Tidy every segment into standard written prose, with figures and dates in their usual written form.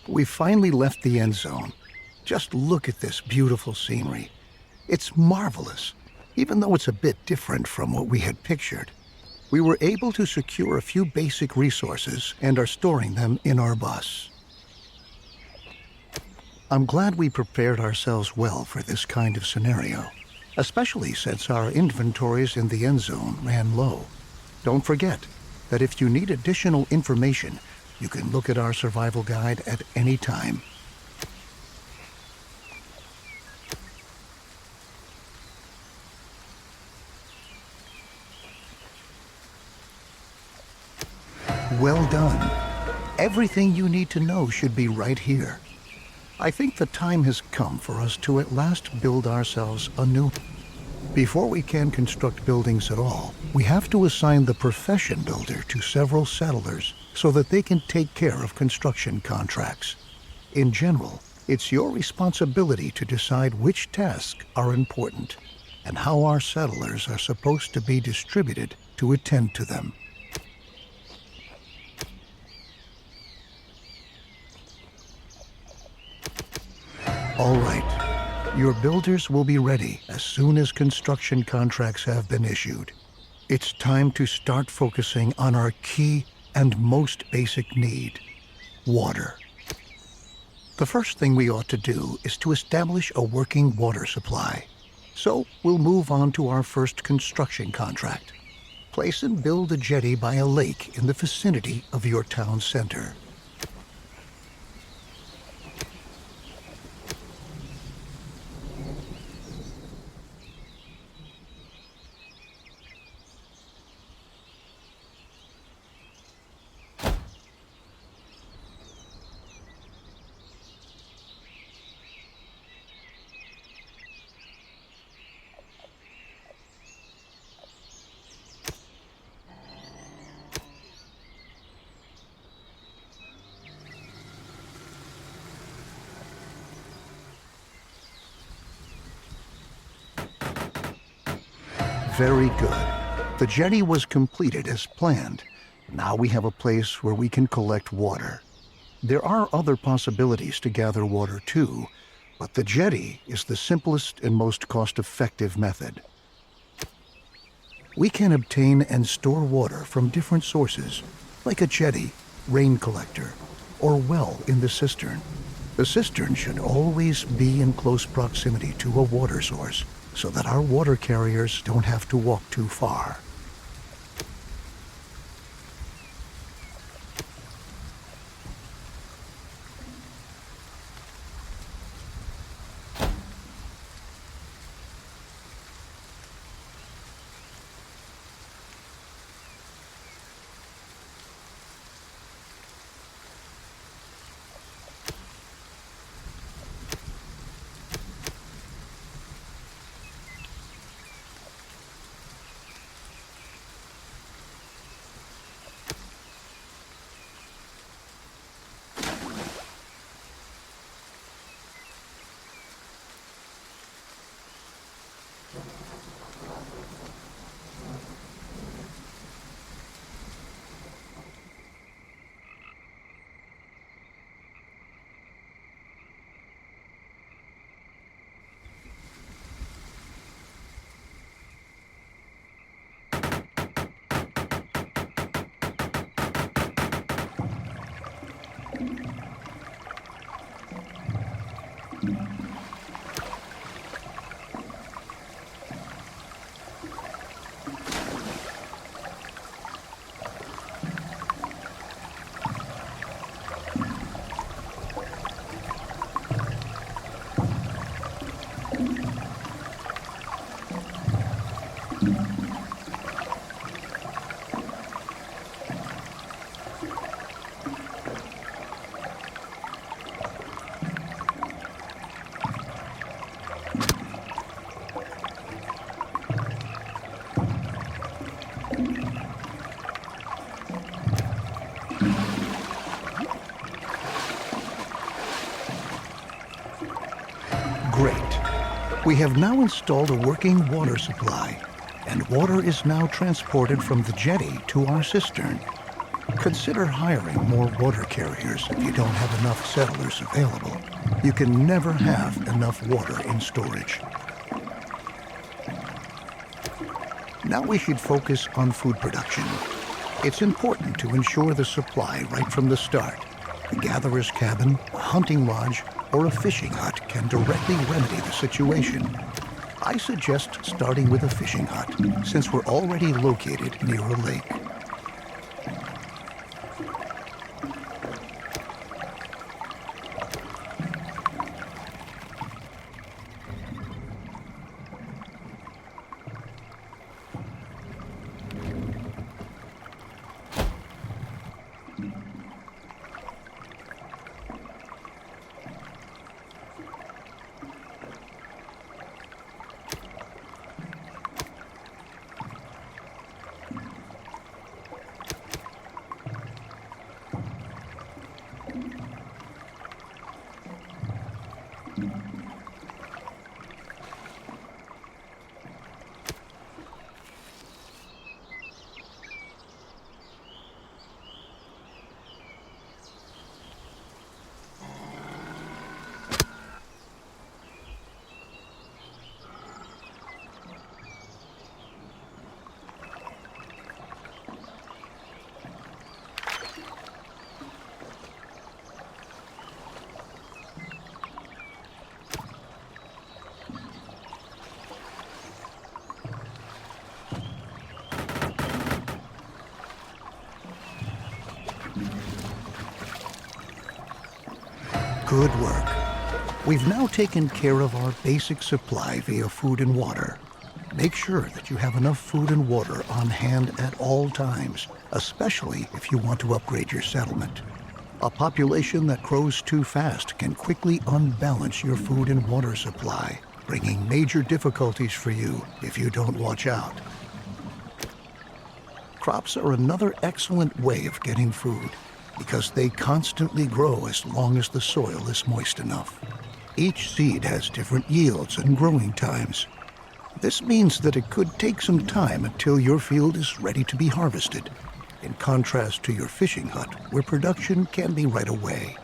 We finally left the end zone. Just look at this beautiful scenery. It's marvelous, even though it's a bit different from what we had pictured. We were able to secure a few basic resources and are storing them in our bus. I'm glad we prepared ourselves well for this kind of scenario, especially since our inventories in the end zone ran low. Don't forget that if you need additional information, you can look at our survival guide at any time. Well done. Everything you need to know should be right here. I think the time has come for us to at last build ourselves a new... Before we can construct buildings at all, we have to assign the profession builder to several settlers so that they can take care of construction contracts. In general, it's your responsibility to decide which tasks are important and how our settlers are supposed to be distributed to attend to them. All right, your builders will be ready as soon as construction contracts have been issued. It's time to start focusing on our key and most basic need, water. The first thing we ought to do is to establish a working water supply. So we'll move on to our first construction contract. Place and build a jetty by a lake in the vicinity of your town center. Very good. The jetty was completed as planned. Now we have a place where we can collect water. There are other possibilities to gather water too, but the jetty is the simplest and most cost-effective method. We can obtain and store water from different sources, like a jetty, rain collector, or well in the cistern. The cistern should always be in close proximity to a water source, so that our water carriers don't have to walk too far. Great. We have now installed a working water supply, and water is now transported from the jetty to our cistern. Consider hiring more water carriers if you don't have enough settlers available. You can never have enough water in storage. Now we should focus on food production. It's important to ensure the supply right from the start. A gatherer's cabin, a hunting lodge, or a fishing hut can directly remedy the situation. I suggest starting with a fishing hut, since we're already located near a lake. Good work. We've now taken care of our basic supply via food and water. Make sure that you have enough food and water on hand at all times, especially if you want to upgrade your settlement. A population that grows too fast can quickly unbalance your food and water supply, bringing major difficulties for you if you don't watch out. Crops are another excellent way of getting food, because they constantly grow as long as the soil is moist enough. Each seed has different yields and growing times. This means that it could take some time until your field is ready to be harvested, in contrast to your fishing hut, where production can be right away.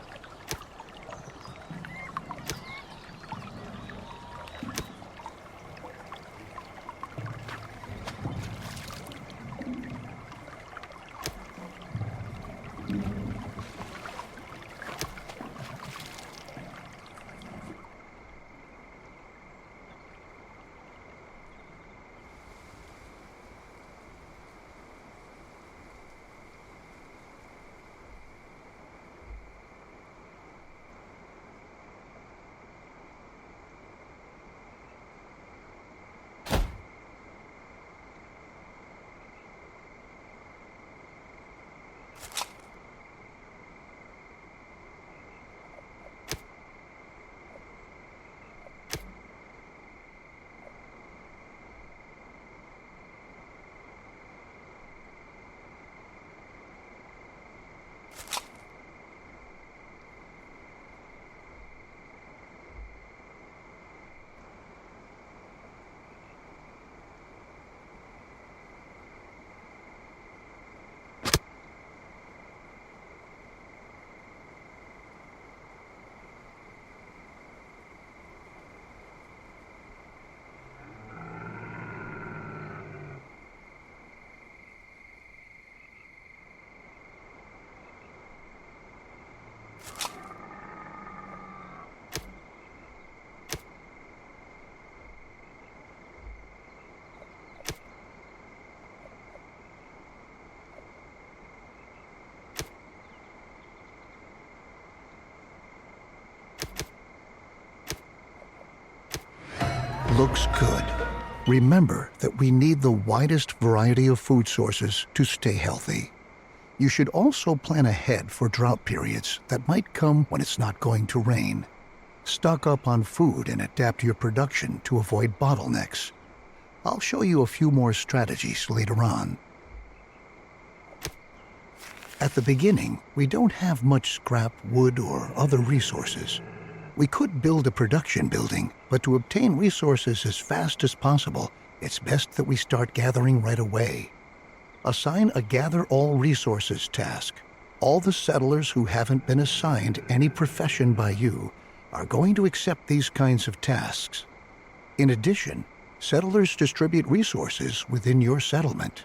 Looks good. Remember that we need the widest variety of food sources to stay healthy. You should also plan ahead for drought periods that might come when it's not going to rain. Stock up on food and adapt your production to avoid bottlenecks. I'll show you a few more strategies later on. At the beginning, we don't have much scrap, wood, or other resources. We could build a production building, but to obtain resources as fast as possible, it's best that we start gathering right away. Assign a Gather All Resources task. All the settlers who haven't been assigned any profession by you are going to accept these kinds of tasks. In addition, settlers distribute resources within your settlement.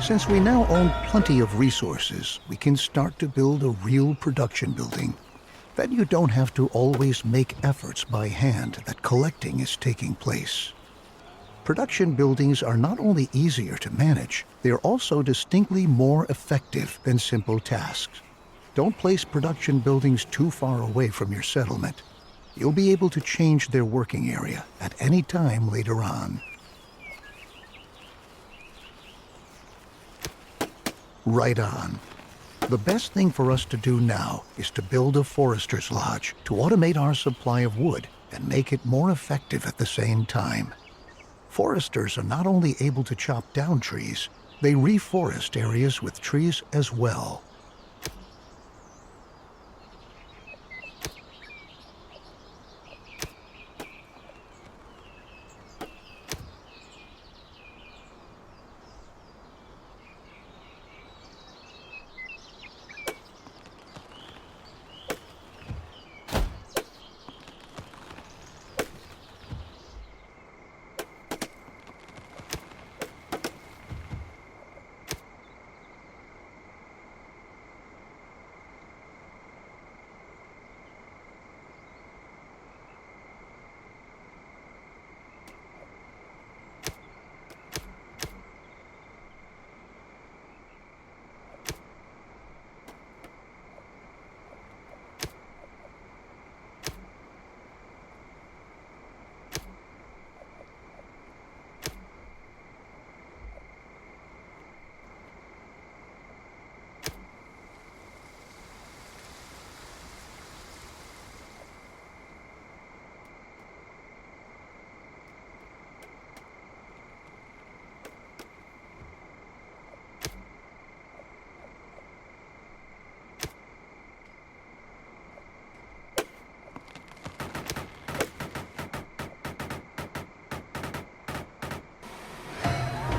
Since we now own plenty of resources, we can start to build a real production building. Then you don't have to always make efforts by hand that collecting is taking place. Production buildings are not only easier to manage, they are also distinctly more effective than simple tasks. Don't place production buildings too far away from your settlement. You'll be able to change their working area at any time later on. Right on. The best thing for us to do now is to build a forester's lodge to automate our supply of wood and make it more effective at the same time. Foresters are not only able to chop down trees, they reforest areas with trees as well.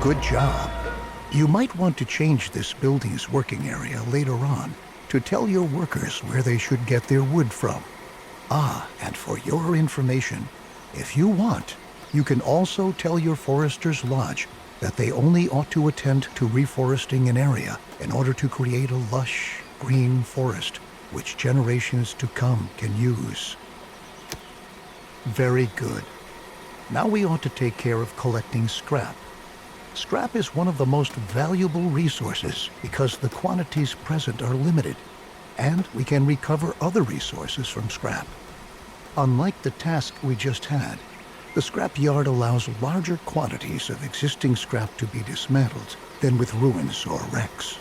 Good job. You might want to change this building's working area later on to tell your workers where they should get their wood from. Ah, and for your information, if you want, you can also tell your Forester's Lodge that they only ought to attend to reforesting an area in order to create a lush, green forest which generations to come can use. Very good. Now we ought to take care of collecting scrap. Scrap is one of the most valuable resources because the quantities present are limited, and we can recover other resources from scrap. Unlike the task we just had, the scrap yard allows larger quantities of existing scrap to be dismantled than with ruins or wrecks.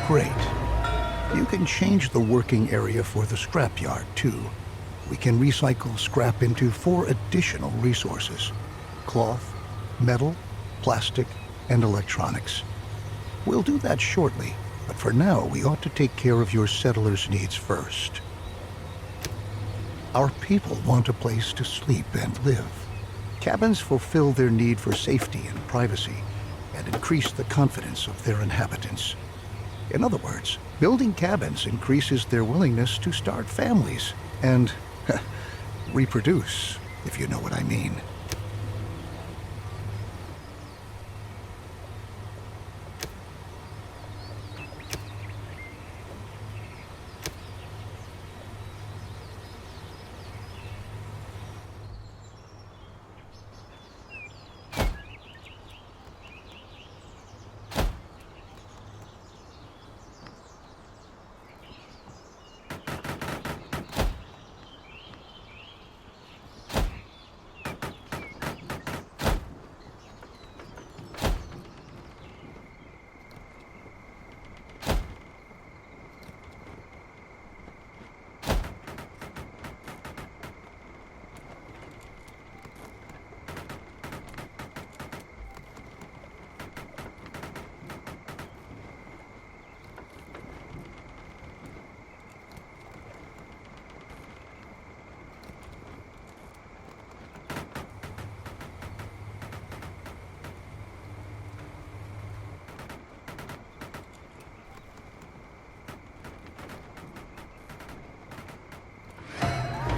Great. You can change the working area for the scrapyard, too. We can recycle scrap into 4 additional resources: cloth, metal, plastic, and electronics. We'll do that shortly, but for now we ought to take care of your settlers' needs first. Our people want a place to sleep and live. Cabins fulfill their need for safety and privacy and increase the confidence of their inhabitants. In other words, building cabins increases their willingness to start families and reproduce, if you know what I mean.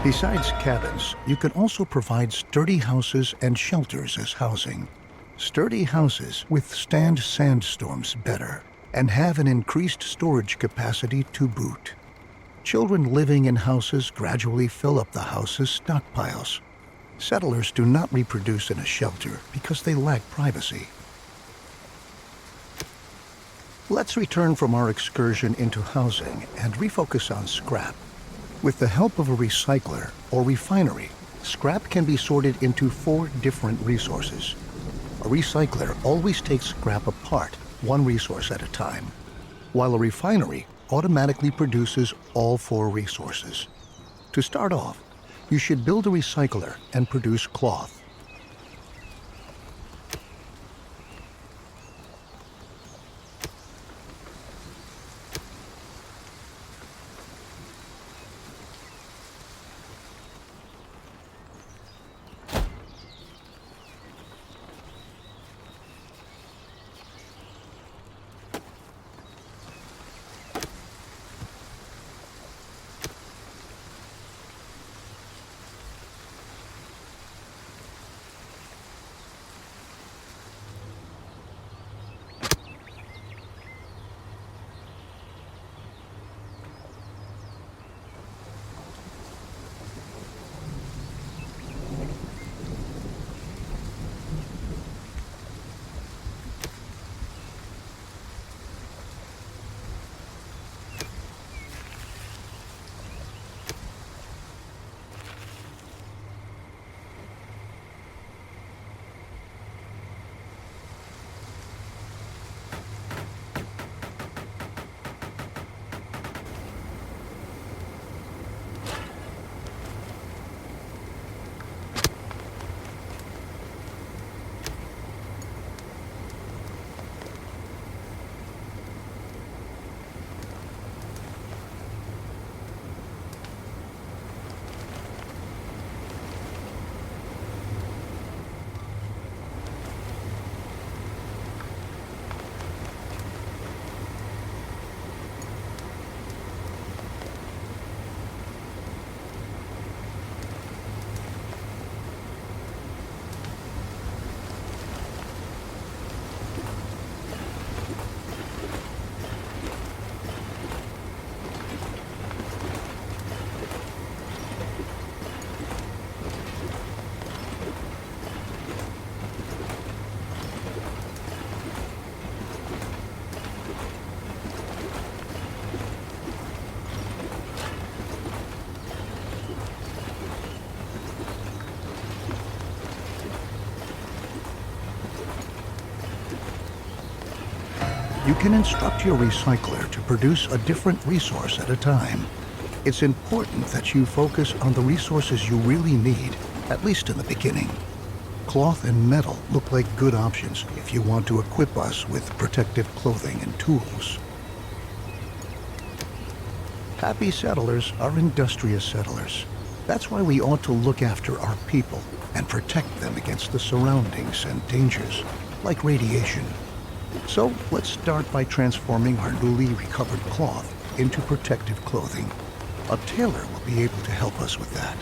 Besides cabins, you can also provide sturdy houses and shelters as housing. Sturdy houses withstand sandstorms better and have an increased storage capacity to boot. Children living in houses gradually fill up the house's stockpiles. Settlers do not reproduce in a shelter because they lack privacy. Let's return from our excursion into housing and refocus on scrap. With the help of a recycler or refinery, scrap can be sorted into 4 different resources: A recycler always takes scrap apart, one resource at a time, while a refinery automatically produces all four resources. To start off, you should build a recycler and produce cloth. You can instruct your recycler to produce a different resource at a time. It's important that you focus on the resources you really need, at least in the beginning. Cloth and metal look like good options if you want to equip us with protective clothing and tools. Happy settlers are industrious settlers. That's why we ought to look after our people and protect them against the surroundings and dangers, like radiation. So let's start by transforming our newly recovered cloth into protective clothing. A tailor will be able to help us with that.